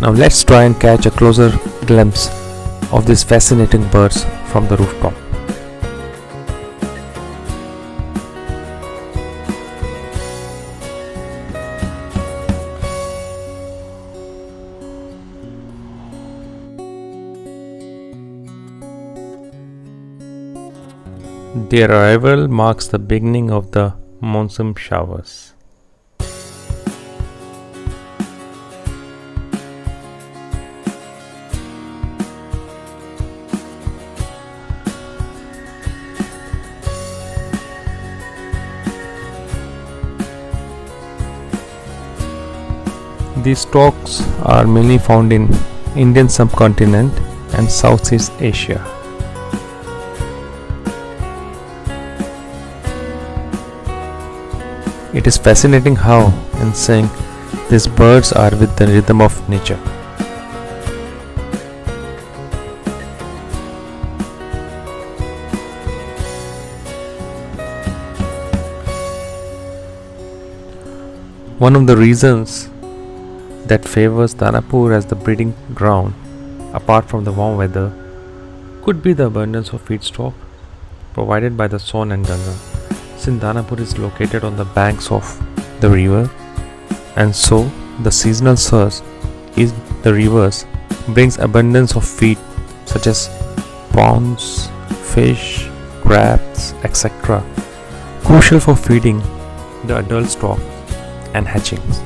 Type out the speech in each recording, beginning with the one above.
Now let's try and catch a closer glimpse of these fascinating birds from the rooftop. Their arrival marks the beginning of the monsoon showers. These storks are mainly found in Indian subcontinent and Southeast Asia. It is fascinating how, in sync, these birds are with the rhythm of nature. One of the reasons that favors Danapur as the breeding ground, apart from the warm weather, could be the abundance of feedstock provided by the Son and Ganga. Since Danapur is located on the banks of the river, and so the seasonal surge in the rivers brings abundance of feed such as prawns, fish, crabs, etc., crucial for feeding the adult stock and hatchings.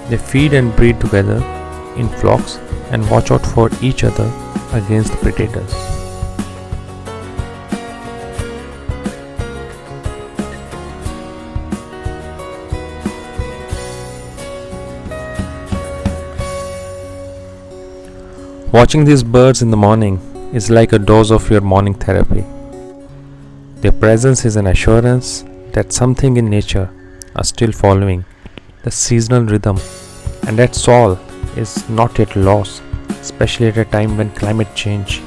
They feed and breed together in flocks and watch out for each other against the predators. Watching these birds in the morning is like a dose of your morning therapy. Their presence is an assurance that something in nature are still following the seasonal rhythm, and that all is not yet lost, especially at a time when climate change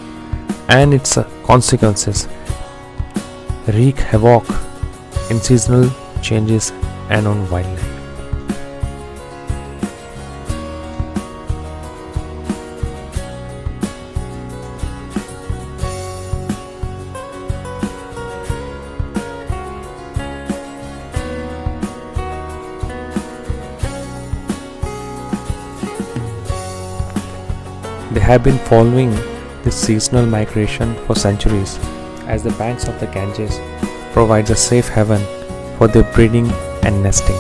and its consequences wreak havoc in seasonal changes and on wildlife. They have been following this seasonal migration for centuries, as the banks of the Ganges provides a safe haven for their breeding and nesting.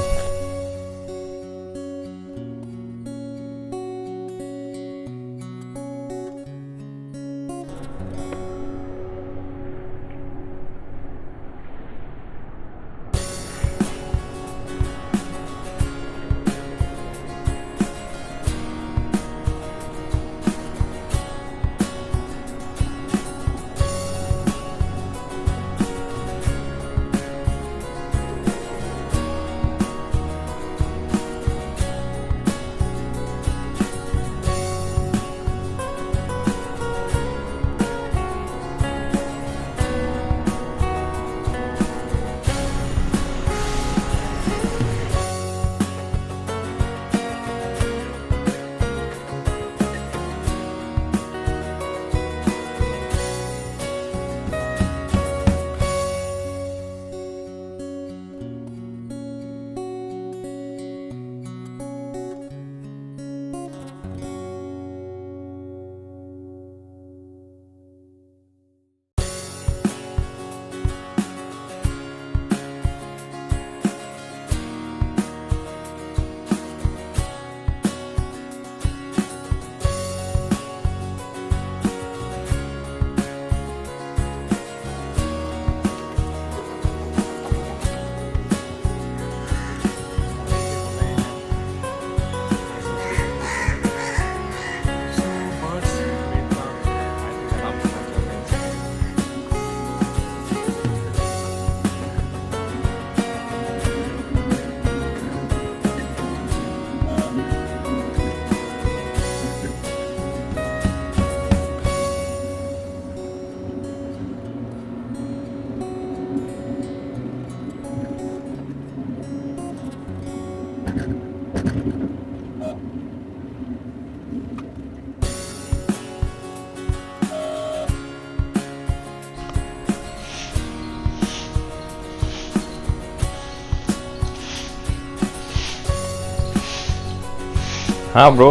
हाँ bro.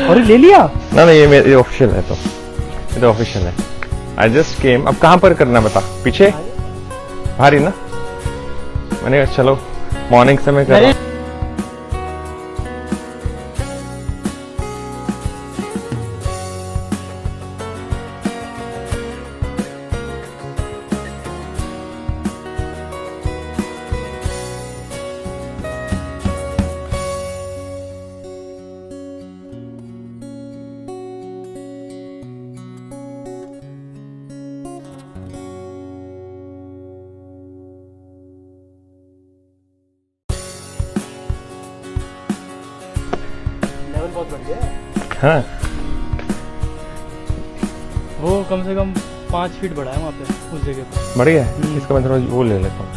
और ले लिया ना ये official है, तो ये तो ऑफिशियल है। I just came. अब कहाँ पर करना बता, पीछे भारी ना, मैंने कहा चलो मॉर्निंग समय कर। लेवल बहुत बढ़ गया है। हाँ वो कम से कम 5 फीट बढ़ा है वहाँ पे उस जगह पे। बढ़िया है। इसका मैं थोड़ा वो ले लेता हूँ।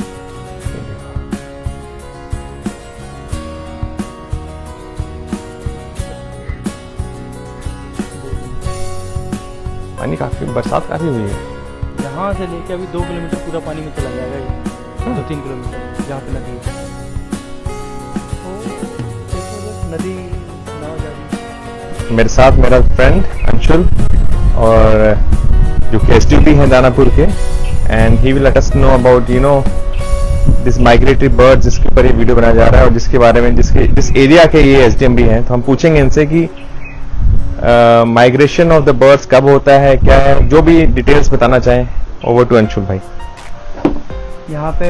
पानी काफी, बरसात काफी हुई है। यहाँ से लेके अभी 2 किलोमीटर पूरा पानी में चला जाएगा ये, 2-3 किलोमीटर जहाँ पे नदी है। नदी नाव जा रही है। मेरे साथ मेरा फ्रेंड अंशुल और जो कि एसटीपी हैं दानापुर के, and he will let us know about you know this migratory bird, जिसके ऊपर ये वीडियो बनाया जा रहा है और जिसके बारे में जिस एरिया के ये एसडीएम भी हैं। तो हम पूछेंगे इनसे कि माइग्रेशन ऑफ द बर्ड्स कब होता है, क्या है, जो भी डिटेल्स बताना चाहें। ओवर टू अंशुल भाई। यहाँ पे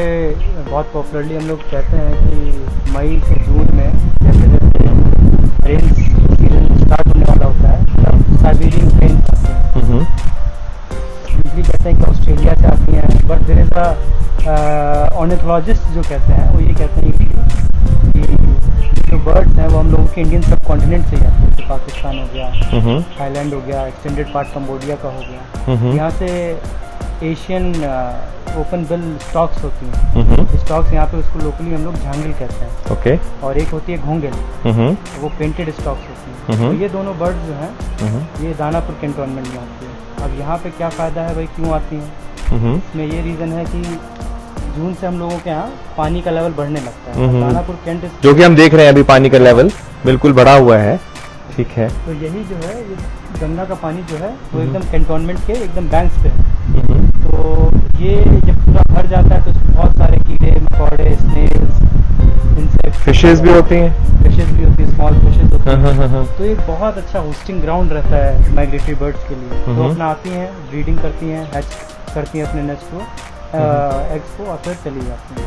बहुत पॉपुलरली हम लोग कहते हैं कि मई से जून में जैसे जैसे रेन सीजन स्टार्ट होने वाला होता है तब साइबेरियन रेन्स आते हैं। यूजली कहते हैं कि ऑस्ट्रेलिया से आती हैं, but there is a ornithologist जो कहते हैं वो ये कहते हैं कि जो बर्ड्स हैं वो हम लोगों के इंडियन सब कॉन्टिनेंट से ही आते हैं। जैसे पाकिस्तान हो गया, थाईलैंड हो गया, एक्सटेंडेड पार्ट कंबोडिया का हो गया। यहाँ से एशियन ओपन बिल स्टॉक्स होती हैं। स्टॉक्स यहाँ पे उसको लोकली हम लोग झांगिल कहते हैं। ओके। और एक होती है घोंगेल, वो पेंटेड स्टॉक्स होती हैं। तो ये दोनों बर्ड्स जो हैं ये दानापुर कैंटोनमेंट में आती है। अब यहाँ पे क्या फ़ायदा है भाई, क्यों आती हैं? इसमें ये रीज़न है कि जून से हम लोगों के यहाँ पानी का लेवल बढ़ने लगता है। दानापुर कैंट जो कि हम देख रहे हैं अभी पानी का लेवल बिल्कुल बढ़ा हुआ है। ठीक है। तो यही जो है ये गंगा का पानी जो है वो एकदम कैंटोनमेंट के एकदम बैंक्स पे है। तो ये जब पूरा भर जाता है तो उसमें बहुत सारे कीड़े मकोड़े, स्नेल्स, इंसेक्ट, फिशेस भी होती हैं। फिशेस भी होती है, स्मॉल फिशेस होती हैं। तो एक बहुत अच्छा होस्टिंग ग्राउंड रहता है माइग्रेटरी बर्ड्स के लिए। तो अपना आती हैं, ब्रीडिंग करती हैं, हैच करती हैं अपने नेस्ट को, एग्स को, और फिर चली जाती हैं।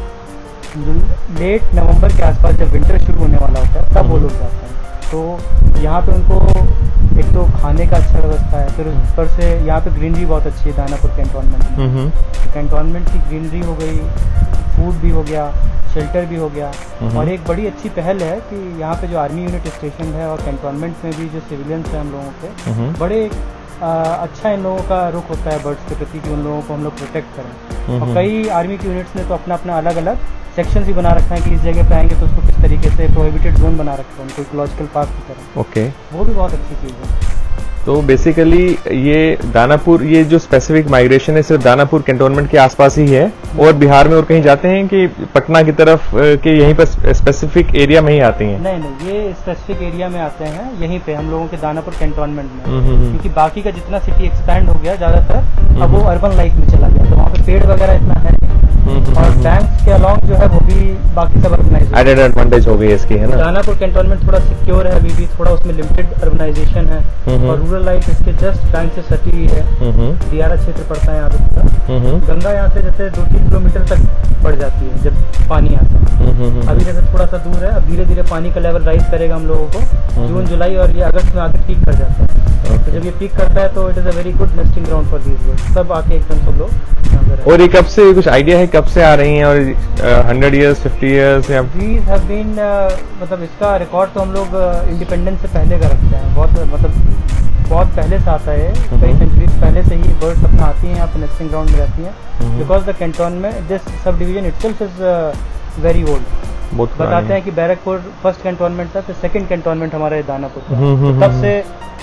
लेट नवंबर के आसपास जब विंटर शुरू होने वाला होता है तब वो लोग जाते हैं। तो यहाँ पे उनको एक तो खाने का अच्छा व्यवस्था है, फिर ऊपर से यहाँ पे ग्रीनरी बहुत अच्छी है दानापुर कैंटोनमेंट में। तो कैंटोनमेंट की ग्रीनरी हो गई, फूड भी हो गया, शेल्टर भी हो गया। और एक बड़ी अच्छी पहल है कि यहाँ पे जो आर्मी यूनिट स्टेशन है और कैंटोनमेंट में भी जो सिविलियंस हैं हम लोगों के, बड़े अच्छा इन लोगों का रुख होता है बर्ड्स के प्रति कि उन लोगों को हम लोग प्रोटेक्ट करें। और कई आर्मी की यूनिट्स ने तो अपना अपना अलग अलग सेक्शन भी बना रखा है कि इस जगह पे आएंगे तो उसको किस तरीके से प्रोहिबिटेड जोन बना रखा है उनको इकोलॉजिकल पार्क की तरह। ओके। वो भी बहुत अच्छी चीज़ है। तो बेसिकली ये दानापुर, ये जो स्पेसिफिक माइग्रेशन है सिर्फ दानापुर कैंटोनमेंट के आसपास ही है, और बिहार में और कहीं जाते हैं कि पटना की तरफ के यहीं पर स्पेसिफिक एरिया में ही आती हैं? नहीं, ये स्पेसिफिक एरिया में आते हैं, यहीं पे हम लोगों के दानापुर कैंटोनमेंट में। क्योंकि बाकी का जितना सिटी एक्सपैंड हो गया ज्यादातर, अब वो अर्बन लाइफ में चला गया, तो वहाँ पे पेड़ वगैरह इतना है और बैंक्स के अलॉन्ग जो है वो भी बाकी सब अर्बनाइजेशन एडेड एडवांटेज हो गई इसकी, है ना। दानापुर कैंटोनमेंट थोड़ा सिक्योर है अभी भी, थोड़ा उसमें लिमिटेड अर्बनाइजेशन है और रूरल लाइफ इसके जस्ट बैंक से सटी हुई है। दियारा क्षेत्र पड़ता है यहाँ पे पूरा। गंगा यहाँ से जैसे 2-3 किलोमीटर तक पड़ जाती है जब पानी आता है। अभी जैसे थोड़ा सा दूर है, अब धीरे धीरे पानी का लेवल राइज करेगा हम लोगों को। जून जुलाई और ये अगस्त में आगे पीक कर जाता है। तो जब ये पीक करता है तो it is a very good nesting ground for these birds. सब आके एकदम सब लोग। और ये कब से, कुछ आइडिया है कब से आ रही हैं? और 100 years 50 years या दीज हैव बीन, मतलब इसका रिकॉर्ड तो हम लोग इंडिपेंडेंस से पहले का रखते हैं। बहुत पहले से आता है, कई सेंचुरीज पहले से ही बर्ड्स अपना आती हैं यहाँ पे नेस्टिंग ग्राउंड में रहती हैं। Because the cantonment, this sub division itself is very old. बताते हैं कि बैरकपुर फर्स्ट कैंटोनमेंट था, फिर सेकंड कैंटोनमेंट हमारा दानापुर था। तब से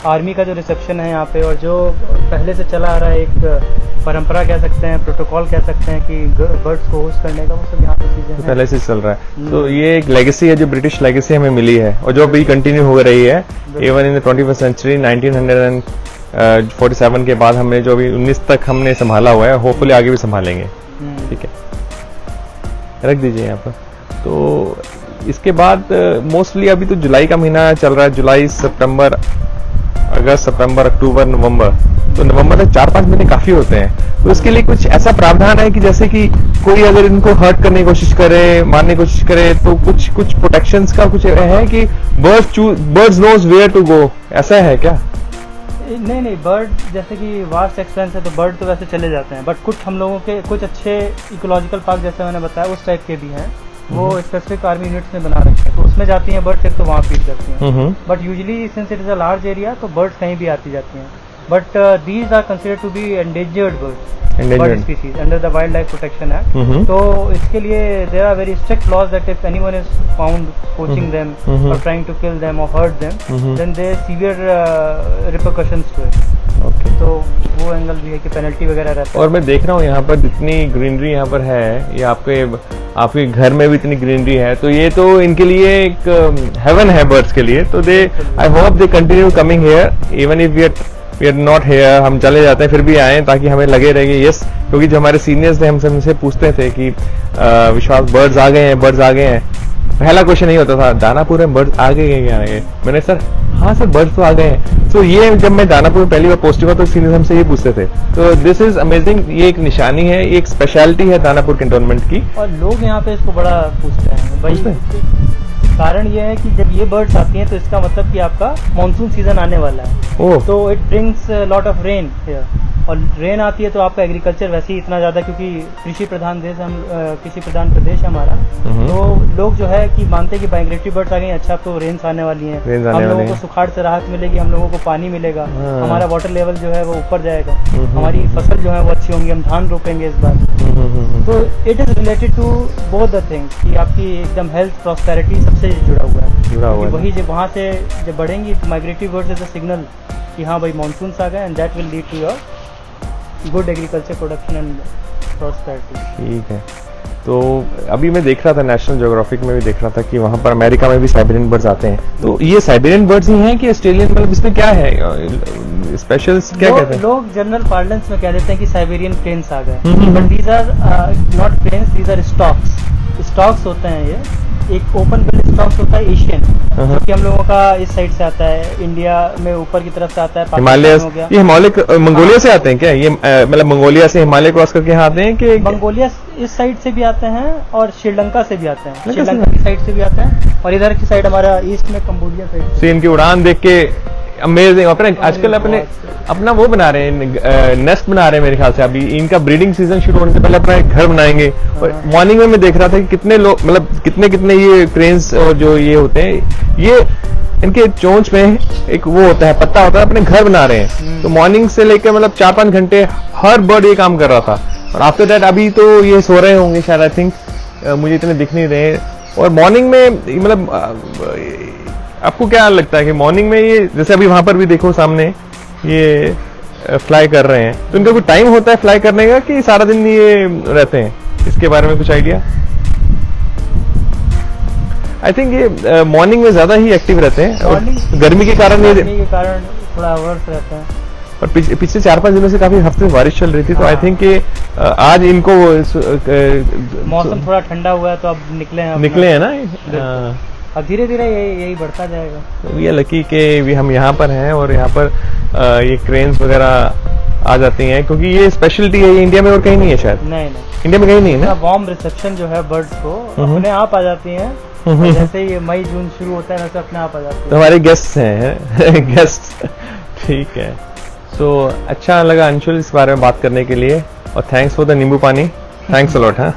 आर्मी का जो रिसेप्शन है यहाँ पे, और जो पहले से चला आ रहा है एक परंपरा कह सकते हैं, प्रोटोकॉल कह सकते हैं कि बर्ड्स को होस्ट करने का, वो सब यहाँ पे चीजें हैं। पहले से चल रहा है। तो ये एक लेगेसी है जो ब्रिटिश लेगेसी हमें मिली है और जो अभी कंटिन्यू हो रही है even in the 21st century. 1947 के बाद हमने जो अभी 19 तक हमने संभाला हुआ है, होपफुली आगे भी संभालेंगे। ठीक है, रख दीजिए यहाँ पर। तो इसके बाद मोस्टली अभी तो जुलाई का महीना चल रहा है, जुलाई सितंबर अगस्त सितंबर अक्टूबर नवंबर, तो नवंबर तक 4-5 महीने काफी होते हैं। तो इसके लिए कुछ ऐसा प्रावधान है कि जैसे कि कोई अगर इनको हर्ट करने की कोशिश करे, मारने की कोशिश करे, तो कुछ प्रोटेक्शंस का कुछ है कि birds knows where to go, ऐसा है क्या? नहीं, बर्ड जैसे कि वास्ट एक्सपेंस है तो बर्ड तो वैसे चले जाते हैं, बट कुछ हम लोगों के कुछ अच्छे इकोलॉजिकल पार्क जैसे मैंने बताया उस टाइप के भी हैं, वो स्पेसिफिक आर्मी यूनिट्स में बना रखे हैं, तो उसमें जाती हैं बर्ड्स, एक तो वहाँ फीड करती हैं। But usually since it is a large area तो बर्ड्स कहीं भी आती जाती हैं, but these are considered to be endangered bird species under the wild life protection act. तो इसके लिए there are very strict laws that if anyone is found poaching them और ट्राइंग टू किल देम और hurt them, then there severe repercussions to it. तो वो angle भी है कि पेनल्टी वगैरह रहता है। और मैं देख रहा हूँ यहाँ पर जितनी ग्रीनरी यहाँ पर है, ये आपके घर में भी इतनी ग्रीनरी है, तो ये तो इनके लिए एक हेवन है बर्ड्स के लिए। तो they I hope they continue coming here even if we are not here, हम चले जाते हैं फिर भी आए ताकि हमें लगे रहेंगे यस, क्योंकि जो हमारे सीनियर्स थे हमसे उनसे पूछते थे कि विश्वास बर्ड्स आ गए हैं। पहला क्वेश्चन नहीं होता था दानापुर में बर्ड्स आ गए क्या? मैंने सर हाँ सर बर्ड्स तो आ गए हैं। तो ये जब मैं दानापुर में पहली बार पोस्टिंग हुआ तो सीनियर्स हमसे ये पूछते थे। तो दिस इज अमेजिंग, ये एक निशानी है, ये एक स्पेशलिटी है दानापुर कैंटोनमेंट की, और लोग यहाँ पे इसको बड़ा पूछते हैं भाई। कारण ये है कि जब ये बर्ड्स आती हैं तो इसका मतलब कि आपका मानसून सीजन आने वाला है। तो it brings lot of rain here, और रेन आती है तो आपका एग्रीकल्चर वैसे ही इतना ज्यादा, क्योंकि कृषि प्रधान देश कृषि प्रधान प्रदेश है हमारा, तो लोग जो है कि मानते हैं कि माइग्रेटरी बर्ड्स आ गई, अच्छा तो रेन्स आने वाली हैं, हम लोगों को सुखाड़ से राहत मिलेगी, हम लोगों को पानी मिलेगा, हमारा वाटर लेवल जो है वो ऊपर जाएगा, हमारी फसल जो है वो अच्छी होंगी, हम धान रोपेंगे इस बार। तो it is related to both the things कि आपकी एकदम हेल्थ प्रॉस्पेरिटी सबसे जुड़ा हुआ है। वही जब वहाँ से जब बढ़ेंगी तो migratory birds is a signal कि हाँ भाई मानसून आ गए, and that will lead to your good agriculture production and prosperity. ठीक है, तो अभी मैं देख रहा था नेशनल ज्योग्राफिक में भी देख रहा था कि वहाँ पर अमेरिका में भी साइबेरियन बर्ड्स आते हैं। तो ये साइबेरियन बर्ड्स ही हैं कि ऑस्ट्रेलियन, मतलब इसमें क्या है स्पेशल, क्या कहते हैं? लोग जनरल पार्लेंस में कह देते हैं कि साइबेरियन क्रेन्स आ गए, but these are not cranes, these are storks होते हैं। ये एक ओपन बिल स्टॉक्स होता है एशियन, जो कि हम लोगों का इस साइड से आता है, इंडिया में ऊपर की तरफ से आता है, हिमालय हो गया। ये हिमालय मंगोलिया से आते हैं क्या? ये मतलब मंगोलिया से हिमालय क्रॉस करके यहाँ आते हैं कि? मंगोलिया इस साइड से भी आते हैं और श्रीलंका से भी आते हैं, श्रीलंका की साइड से भी आते हैं, और इधर की साइड हमारा ईस्ट में कंबोडिया साइड से। इनकी उड़ान देख के अमेजिंग। आजकल अपना वो बना रहे हैं, नेस्ट बना रहे हैं मेरे ख्याल से। अभी इनका ब्रीडिंग सीजन शुरू होने से पहले अपना एक घर बनाएंगे। और मॉर्निंग में मैं देख रहा था कि कितने लोग, मतलब कितने ये क्रेन्स और जो ये होते हैं, ये इनके चोंच में एक वो होता है, पत्ता होता है, अपने घर बना रहे हैं। तो मॉर्निंग से लेकर मतलब 4-5 घंटे हर बर्ड ये काम कर रहा था। और आफ्टर दैट अभी तो ये सो रहे होंगे शायद, आई थिंक, मुझे इतने दिख नहीं रहे। और मॉर्निंग में मतलब आपको क्या लगता है कि मॉर्निंग में ये, जैसे अभी वहां पर भी देखो सामने ये फ्लाई कर रहे हैं, तो इनका कोई टाइम होता है फ्लाई करने का कि सारा दिन ये रहते हैं? इसके बारे में कुछ आइडिया? आई थिंक ये मॉर्निंग में ज्यादा ही एक्टिव रहते हैं, और गर्मी के कारण थोड़ा वर्स रहता है। और पिछले 4-5 दिनों से काफी हफ्ते बारिश चल रही थी, तो आई थिंक कि आज इनको मौसम थोड़ा ठंडा हुआ है तो अब निकले हैं ना। अब धीरे धीरे यही बढ़ता जाएगा। वी आर लकी कि हम यहाँ पर हैं, और यहाँ पर ये क्रेन्स वगैरह आ जाती हैं, क्योंकि ये स्पेशलिटी है, ये इंडिया में और कहीं नहीं है शायद। नहीं, इंडिया में कहीं नहीं है ना। वार्म रिसेप्शन जो है बर्ड्स को अपने आप आ जाती हैं, जैसे ये मई जून शुरू होता है वैसे अपने आप आ जाती है। तो हमारे गेस्ट हैं गेस्ट। ठीक है, सो अच्छा लगा अंशुल इस बारे में बात करने के लिए, और थैंक्स फॉर द नींबू पानी, थैंक्स अ लॉट। हाँ।